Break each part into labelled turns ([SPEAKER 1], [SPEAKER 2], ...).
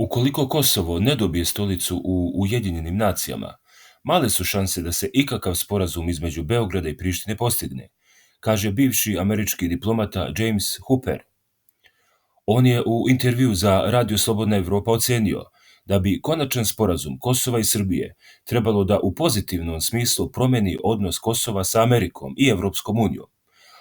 [SPEAKER 1] Ukoliko Kosovo ne dobije stolicu u Ujedinjenim nacijama, male su šanse da se ikakav sporazum između Beograda i Prištine postigne, kaže bivši američki diplomata James Hooper. On je u intervju za Radio Slobodna Evropa ocenio da bi konačan sporazum Kosova i Srbije trebalo da u pozitivnom smislu promeni odnos Kosova sa Amerikom i Evropskom unijom,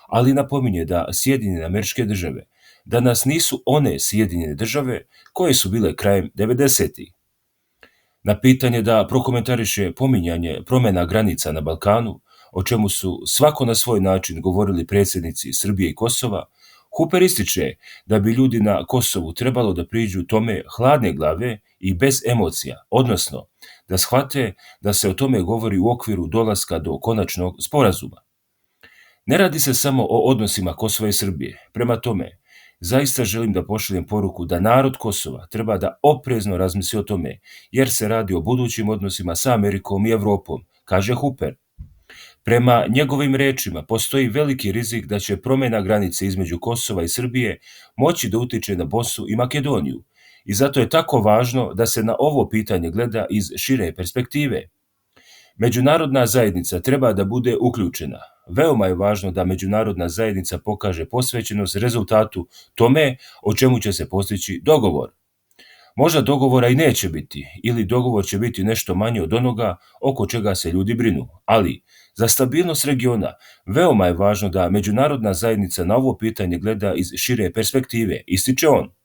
[SPEAKER 1] ali napominje da Sjedinjene Američke Države danas nisu one Sjedinjene Države koje su bile krajem 90-ih. Na pitanje da prokomentariše pominjanje promjena granica na Balkanu, o čemu su svako na svoj način govorili predsjednici Srbije i Kosova, Hooper ističe da bi ljudi na Kosovu trebalo da priđu tome hladne glave i bez emocija, odnosno da shvate da se o tome govori u okviru dolaska do konačnog sporazuma. Ne radi se samo o odnosima Kosova i Srbije. Prema tome, zaista želim da pošaljem poruku da narod Kosova treba da oprezno razmisli o tome, jer se radi o budućim odnosima sa Amerikom i Evropom, kaže Hooper. Prema njegovim rečima, postoji veliki rizik da će promjena granice između Kosova i Srbije moći da utiče na Bosnu i Makedoniju, i zato je tako važno da se na ovo pitanje gleda iz šire perspektive. Međunarodna zajednica treba da bude uključena. Veoma je važno da međunarodna zajednica pokaže posvećenost rezultatu tome o čemu će se postići dogovor. Možda dogovora i neće biti, ili dogovor će biti nešto manje od onoga oko čega se ljudi brinu, ali za stabilnost regiona veoma je važno da međunarodna zajednica na ovo pitanje gleda iz šire perspektive, ističe on.